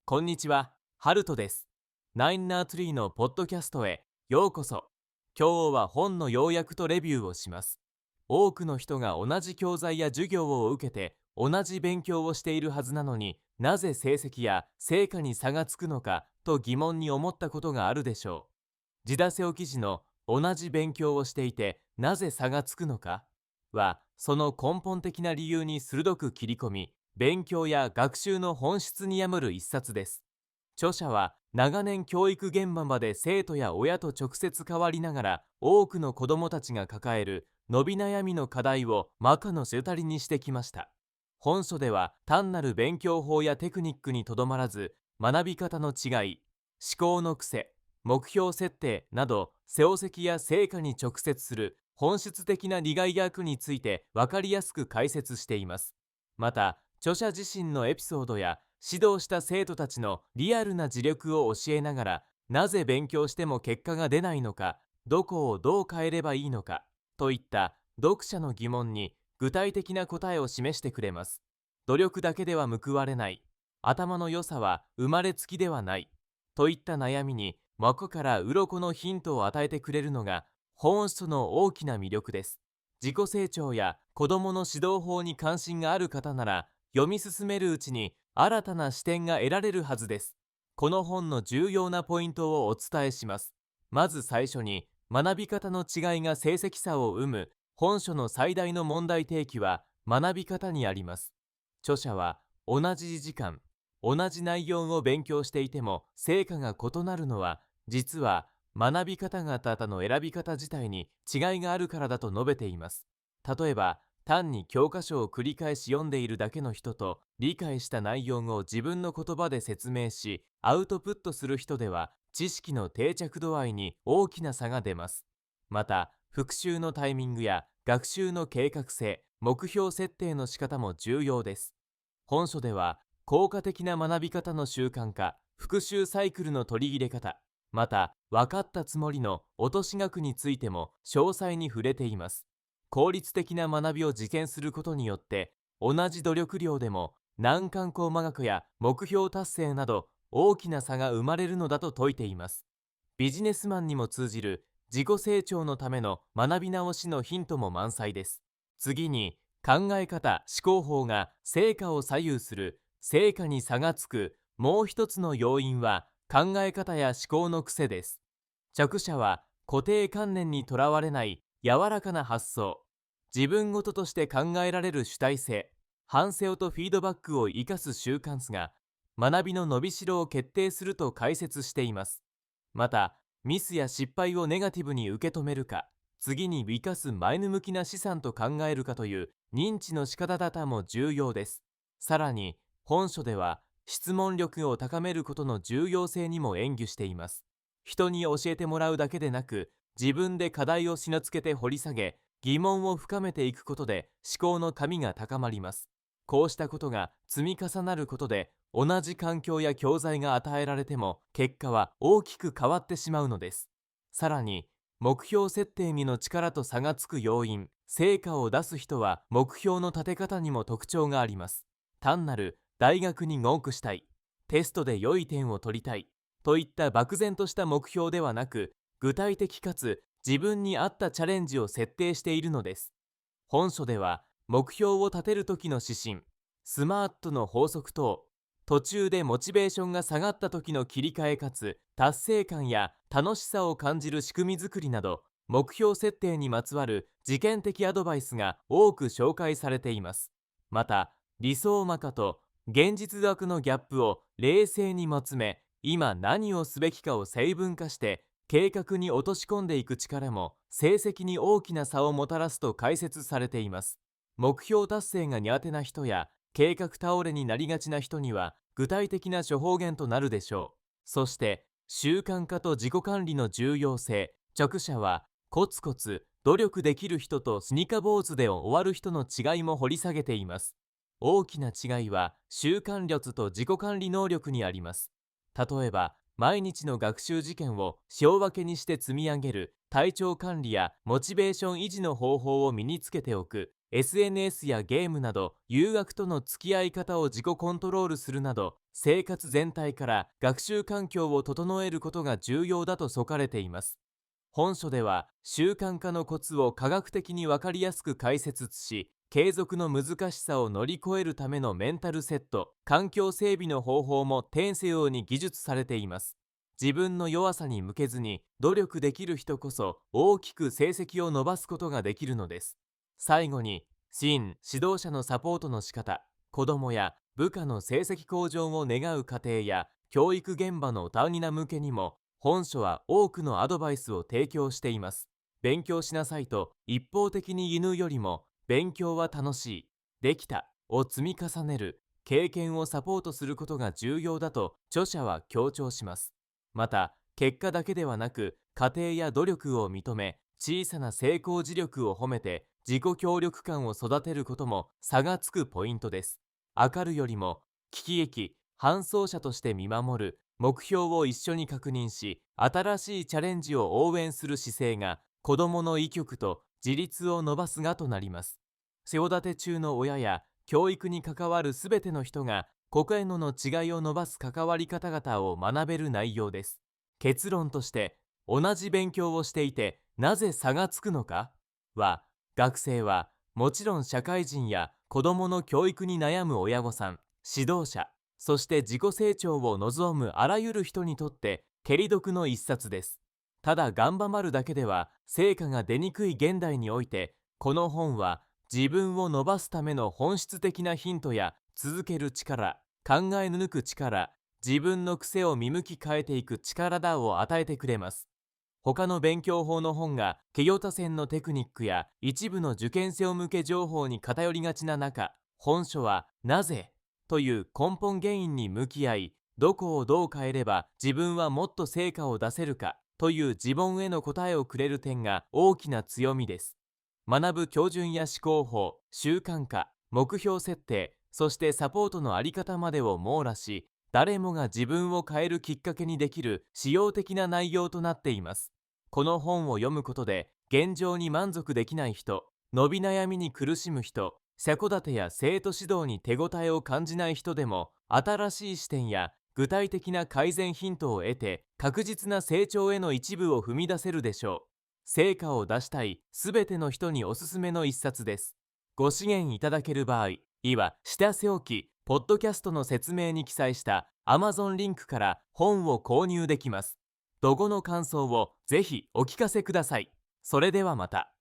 こんにちは、ハルトです。ナインナーツリーのポッドキャストへようこそ。今日は本の要約とレビューをします。多くの人が同じ教材や授業を受けて同じ勉強をしているはずなのに、なぜ成績や成果に差がつくのかと疑問に思ったことがあるでしょう。自打セオ記事の同じ勉強をしていてなぜ差がつくのかは、その根本的な理由に鋭く切り込み、勉強や学習の本質に破る一冊です。著者は長年教育現場まで生徒や親と直接関わりながら、多くの子どもたちが抱える伸び悩みの課題をマカの主たりにしてきました。本書では単なる勉強法やテクニックにとどまらず、学び方の違い、思考の癖、目標設定など成績や成果に直接する本質的な利害役について分かりやすく解説しています。また、著者自身のエピソードや指導した生徒たちのリアルな自力を教えながら、なぜ勉強しても結果が出ないのか、どこをどう変えればいいのかといった読者の疑問に具体的な答えを示してくれます。努力だけでは報われない、頭の良さは生まれつきではないといった悩みに、真から鱗のヒントを与えてくれるのが本書の大きな魅力です。自己成長や子どもの指導法に関心がある方なら、読み進めるうちに新たな視点が得られるはずです。この本の重要なポイントをお伝えします。まず最初に、学び方の違いが成績差を生む本書の最大の問題提起は学び方にあります。著者は、同じ時間、同じ内容を勉強していても成果が異なるのは、実は学び方々の選び方自体に違いがあるからだと述べています。例えば、単に教科書を繰り返し読んでいるだけの人と、理解した内容を自分の言葉で説明しアウトプットする人では、知識の定着度合いに大きな差が出ます。また、復習のタイミングや学習の計画性、目標設定の仕方も重要です。本書では、効果的な学び方の習慣化、復習サイクルの取り入れ方、また分かったつもりの落とし額についても詳細に触れています。効率的な学びを実践することによって、同じ努力量でも難関校間学や目標達成など大きな差が生まれるのだと説いています。ビジネスマンにも通じる自己成長のための学び直しのヒントも満載です。次に、考え方・思考法が成果を左右する、成果に差がつくもう一つの要因は考え方や思考の癖です。着者は固定観念にとらわれない柔らかな発想、自分ごととして考えられる主体性、反省とフィードバックを生かす習慣が学びの伸びしろを決定すると解説しています。また、ミスや失敗をネガティブに受け止めるか、次に生かす前向きな資産と考えるかという認知の仕方だも重要です。さらに、本書では質問力を高めることの重要性にも言及しています。人に教えてもらうだけでなく、自分で課題をしのつけて掘り下げ、疑問を深めていくことで思考の深みが高まります。こうしたことが積み重なることで、同じ環境や教材が与えられても結果は大きく変わってしまうのです。さらに、目標設定にの力と差がつく要因、成果を出す人は目標の立て方にも特徴があります。単なる大学に合格したい、テストで良い点を取りたいといった漠然とした目標ではなく、具体的かつ自分に合ったチャレンジを設定しているのです。本書では、目標を立てる時の指針、スマートの法則等、途中でモチベーションが下がった時の切り替えかつ達成感や楽しさを感じる仕組み作りなど、目標設定にまつわる実験的アドバイスが多く紹介されています。また、理想マカと現実学のギャップを冷静に見つめ、今何をすべきかを細分化して計画に落とし込んでいく力も成績に大きな差をもたらすと解説されています。目標達成が苦手な人や計画倒れになりがちな人には具体的な処方源となるでしょう。そして習慣化と自己管理の重要性、著者はコツコツ努力できる人とスニカ坊主で終わる人の違いも掘り下げています。大きな違いは習慣力と自己管理能力にあります。例えば、毎日の学習時間を小分けにして積み上げる、体調管理やモチベーション維持の方法を身につけておく、SNS やゲームなど誘惑との付き合い方を自己コントロールするなど、生活全体から学習環境を整えることが重要だと説かれています。本書では習慣化のコツを科学的に分かりやすく解説し、継続の難しさを乗り越えるためのメンタルセット、環境整備の方法も天性ように技術されています。自分の弱さに向けずに努力できる人こそ大きく成績を伸ばすことができるのです。最後に、指導者のサポートの仕方、子どもや部下の成績向上を願う家庭や教育現場の第二な向けにも、本書は多くのアドバイスを提供しています。勉強しなさいと一方的に言うよりも、勉強は楽しい、できたを積み重ねる、経験をサポートすることが重要だと著者は強調します。また、結果だけではなく、過程や努力を認め、小さな成功自力を褒めて、自己協力感を育てることも差がつくポイントです。明るよりも、危機益、伴走者として見守る、目標を一緒に確認し、新しいチャレンジを応援する姿勢が、子どもの意欲と自立を伸ばすがとなります。子育て中の親や教育に関わるすべての人が、個々の違いを伸ばす関わり方々を学べる内容です。結論として、同じ勉強をしていてなぜ差がつくのかは、学生はもちろん社会人や子どもの教育に悩む親御さん、指導者、そして自己成長を望むあらゆる人にとって蹴り読の一冊です。ただ頑張るだけでは成果が出にくい現代において、この本は自分を伸ばすための本質的なヒントや続ける力、考え抜く力、自分の癖を見向き変えていく力だを与えてくれます。他の勉強法の本がケヨタ戦のテクニックや一部の受験生向け情報に偏りがちな中、本書はなぜという根本原因に向き合い、どこをどう変えれば自分はもっと成果を出せるかという自問への答えをくれる点が大きな強みです。学ぶ標準や思考法、習慣化、目標設定、そしてサポートのあり方までを網羅し、誰もが自分を変えるきっかけにできる使用的な内容となっています。この本を読むことで、現状に満足できない人、伸び悩みに苦しむ人、社子立や生徒指導に手応えを感じない人でも、新しい視点や具体的な改善ヒントを得て、確実な成長への一部を踏み出せるでしょう。成果を出したいすべての人におすすめの一冊です。ご支援いただける場合、下せおき、ポッドキャストの説明に記載した Amazon リンクから本を購入できます。ロゴの感想をぜひお聞かせください。それではまた。